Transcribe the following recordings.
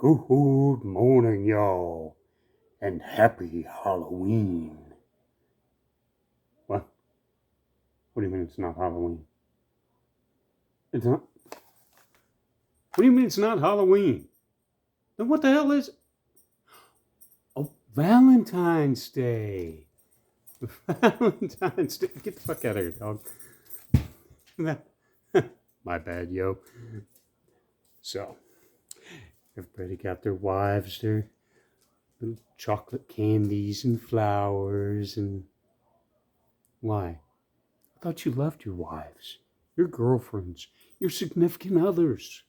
Good morning, y'all, and happy Halloween. What? What do you mean it's not Halloween? It's not. What do you mean it's not Halloween? Then what the hell is it? Oh, Valentine's Day. Valentine's Day. Get the fuck out of here, dog. My bad, yo. So, everybody got their wives, their little chocolate candies and flowers and... Why? I thought you loved your wives, your girlfriends, your significant others.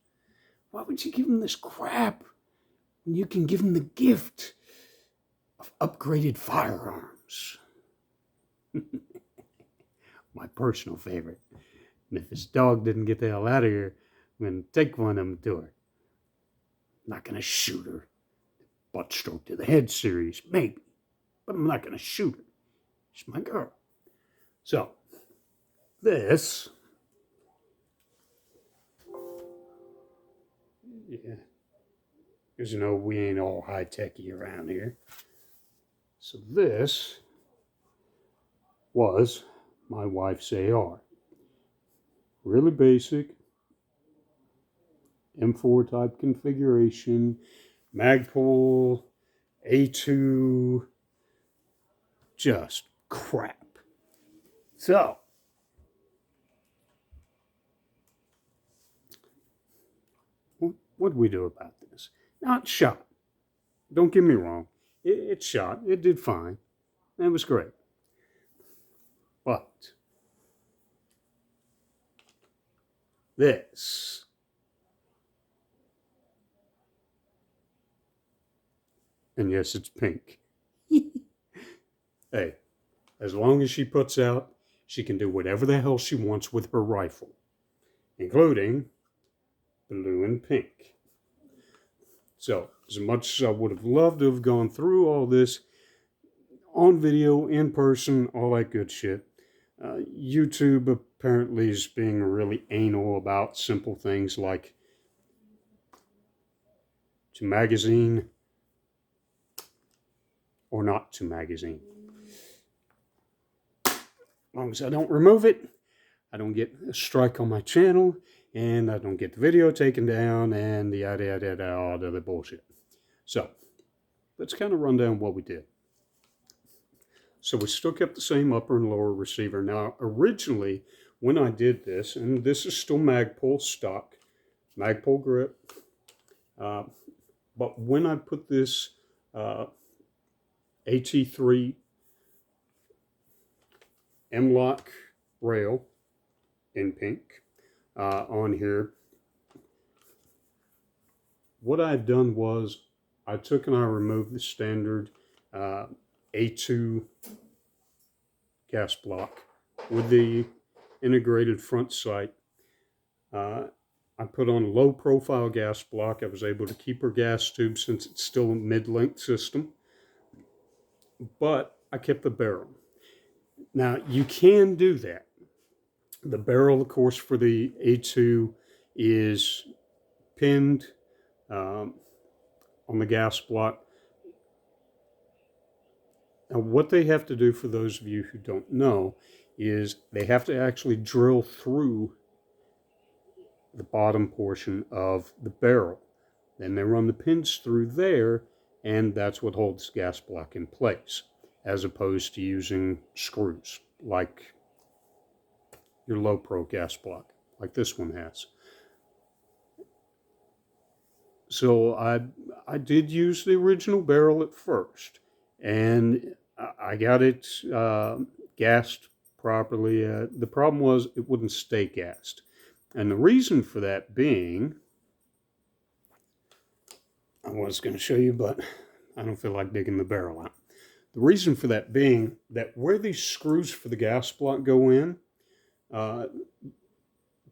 Why would you give them this crap when you can give them the gift of upgraded firearms? My personal favorite. And if this dog didn't get the hell out of here, I'm going to take one of them to her. I'm not going to shoot her. Butt stroke to the head series, maybe. But I'm not going to shoot her. She's my girl. So, this... Yeah. Because, you know, we ain't all high-techy around here. So this was my wife's AR. Really basic. M4 type configuration. Magpul. A2. Just crap. So, what do we do about this? Now, it's shot. Don't get me wrong. It's shot. It did fine. It was great. But this, and yes, it's pink. Hey, as long as she puts out, she can do whatever the hell she wants with her rifle, including blue and pink. So, as much as I would have loved to have gone through all this on video, in person, all that good shit, YouTube apparently is being really anal about simple things like to magazine or not to magazine. As long as I don't remove it, I don't get a strike on my channel, and I don't get the video taken down, and the yada yada yada, all the other bullshit. So, let's kind of run down what we did. So we still kept the same upper and lower receiver. Now, originally, when I did this, and this is still Magpul stock, Magpul grip, but when I put this AT3 M-Lock rail in pink on here, what I had done was I took and I removed the standard A2 gas block with the integrated front sight. I put on a low profile gas block. I was able to keep her gas tube since it's still a mid-length system, but I kept the barrel. Now, you can do that. The barrel, of course, for the A2 is pinned on the gas block. Now, what they have to do, for those of you who don't know, is they have to actually drill through the bottom portion of the barrel. Then they run the pins through there, and that's what holds the gas block in place, as opposed to using screws, like your low pro gas block, like this one has. So I did use the original barrel at first, and I got it gassed properly. The problem was it wouldn't stay gassed. And the reason for that being, I was going to show you, but I don't feel like digging the barrel out. The reason for that being that where these screws for the gas block go in to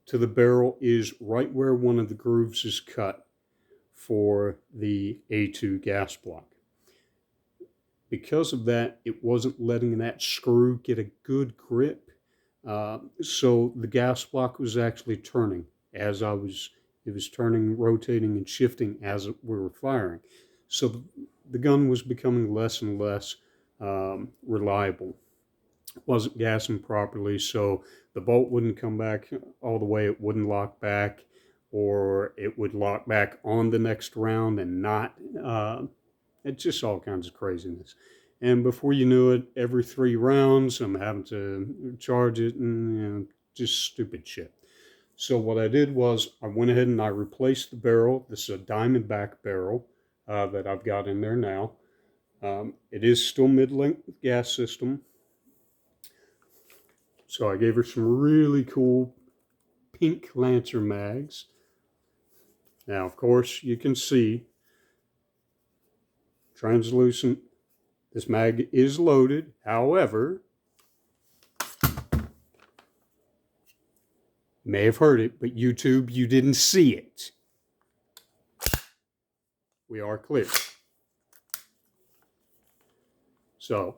the barrel is right where one of the grooves is cut for the A2 gas block. Because of that, it wasn't letting that screw get a good grip. So the gas block was actually turning as I was It was turning, rotating, and shifting as we were firing. So the gun was becoming less and less reliable. It wasn't gassing properly, so the bolt wouldn't come back all the way. It wouldn't lock back, or it would lock back on the next round and not. It's just all kinds of craziness. And before you knew it, every 3 rounds, I'm having to charge it, and just stupid shit. So what I did was I went ahead and I replaced the barrel. This is a Diamondback barrel that I've got in there now. It is still mid-length gas system. So I gave her some really cool pink Lancer mags. Now, of course, you can see translucent. This mag is loaded. However, you may have heard it, but YouTube, you didn't see it. We are clear. So,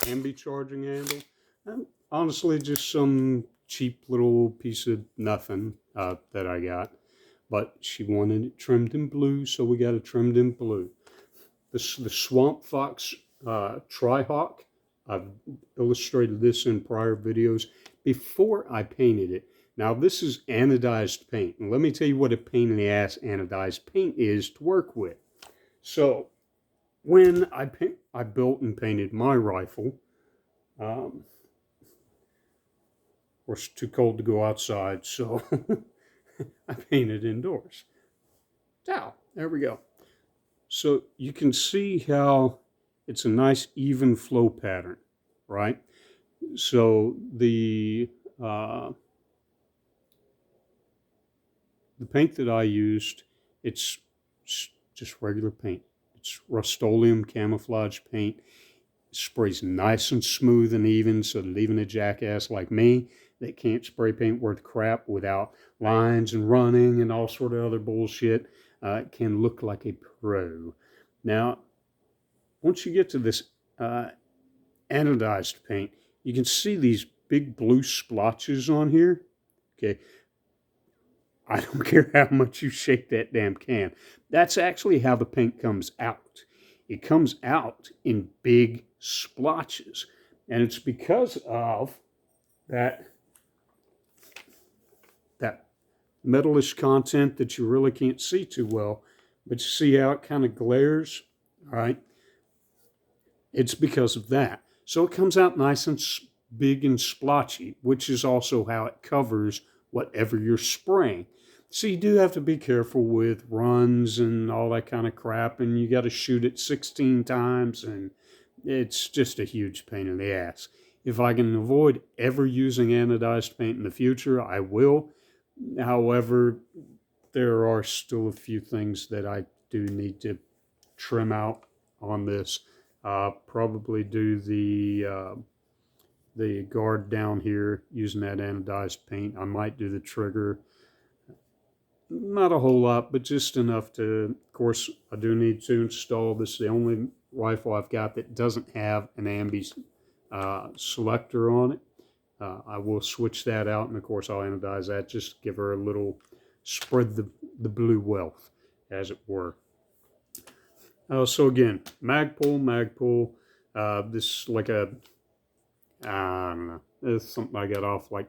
ambi charging handle. And honestly, just some cheap little piece of nothing that I got. But she wanted it trimmed in blue, so we got it trimmed in blue. The Swamp Fox Tri-Hawk, I've illustrated this in prior videos before I painted it. Now, this is anodized paint. And let me tell you what a pain in the ass anodized paint is to work with. So, when I built and painted my rifle, of course, too cold to go outside, so I painted indoors. Now, there we go. So you can see how it's a nice even flow pattern, right? So the paint that I used, it's just regular paint. It's Rust-Oleum camouflage paint. It sprays nice and smooth and even, so that even a jackass like me that can't spray paint worth crap without lines and running and all sort of other bullshit can look like a pro. Now, once you get to this anodized paint, you can see these big blue splotches on here. Okay, I don't care how much you shake that damn can. That's actually how the paint comes out. It comes out in big splotches. And it's because of that metallish content that you really can't see too well. But you see how it kind of glares, all right? It's because of that. So it comes out nice and big and splotchy, which is also how it covers whatever you're spraying. So you do have to be careful with runs and all that kind of crap, and you got to shoot it 16 times, and it's just a huge pain in the ass. If I can avoid ever using anodized paint in the future, I will. However, there are still a few things that I do need to trim out on this. Probably do the guard down here using that anodized paint. I might do the trigger. Not a whole lot, but just enough to, of course, I do need to install this. Is the only rifle I've got that doesn't have an ambi selector on it. I will switch that out, and of course I'll anodize that, just give her a little, spread the blue wealth, as it were. So again, Magpul. This is like a, I don't know, it's something I got off like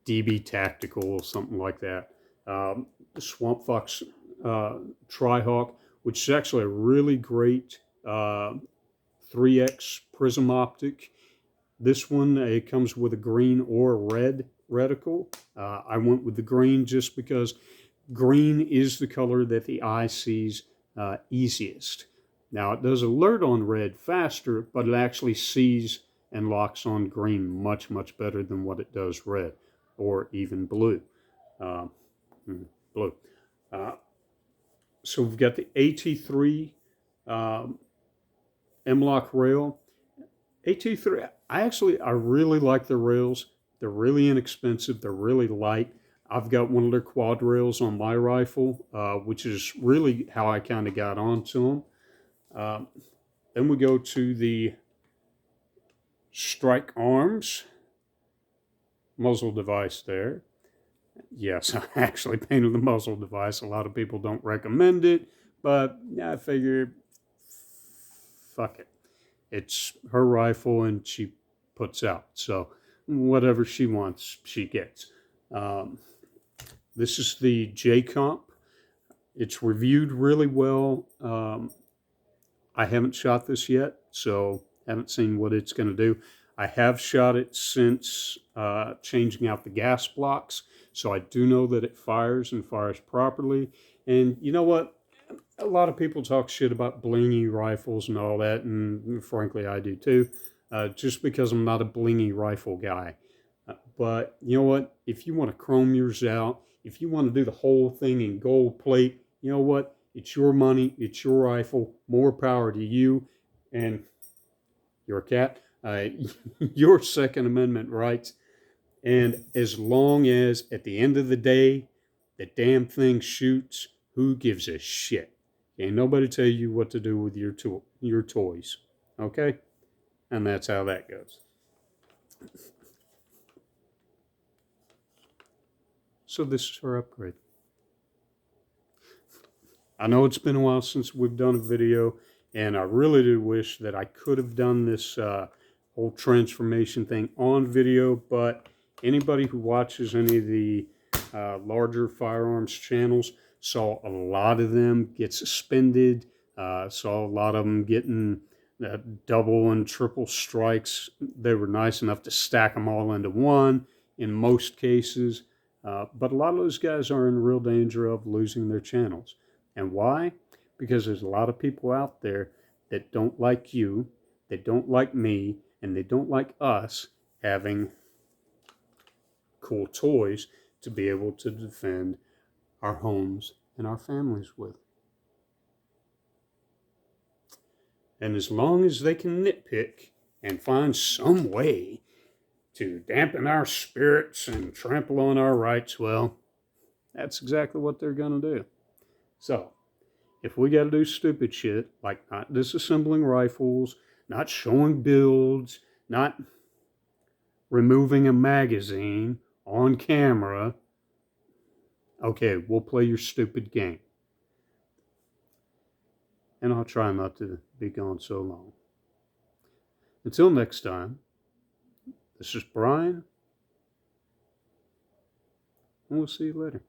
DB Tactical or something like that. Swamp Fox Tri-Hawk, which is actually a really great 3x prism optic. This one, it comes with a green or red reticle. I went with the green just because green is the color that the eye sees easiest. Now, it does alert on red faster, but it actually sees and locks on green much, much better than what it does red or even blue. Blue. So we've got the AT3 M-LOK rail. AT3, I really like the rails. They're really inexpensive. They're really light. I've got one of their quad rails on my rifle, which is really how I kind of got onto them. Then we go to the Strike Arms muzzle device there. Yes, I actually painted the muzzle device. A lot of people don't recommend it, but I figure, fuck it. It's her rifle and she puts out. So whatever she wants, she gets. Um, this is the J Comp. It's reviewed really well. I haven't shot this yet, so haven't seen what it's going to do. I have shot it since changing out the gas blocks, so I do know that it fires and fires properly. And you know what? A lot of people talk shit about blingy rifles and all that, and frankly, I do too, just because I'm not a blingy rifle guy. But you know what? If you want to chrome yours out, if you want to do the whole thing in gold plate, you know what? It's your money, it's your rifle, more power to you and your cat, your Second Amendment rights. And as long as at the end of the day, the damn thing shoots, who gives a shit? Ain't nobody tell you what to do with your toys. Okay? And that's how that goes. So this is our upgrade. I know it's been a while since we've done a video, and I really do wish that I could have done this whole transformation thing on video, but anybody who watches any of the larger firearms channels saw a lot of them get suspended, saw a lot of them getting double and triple strikes. They were nice enough to stack them all into one in most cases, but a lot of those guys are in real danger of losing their channels. And why? Because there's a lot of people out there that don't like you, they don't like me, and they don't like us having cool toys to be able to defend our homes and our families with. And as long as they can nitpick and find some way to dampen our spirits and trample on our rights, well, that's exactly what they're going to do. So, if we got to do stupid shit like not disassembling rifles, not showing builds, not removing a magazine on camera, okay, we'll play your stupid game. And I'll try not to be gone so long. Until next time, this is Brian, and we'll see you later.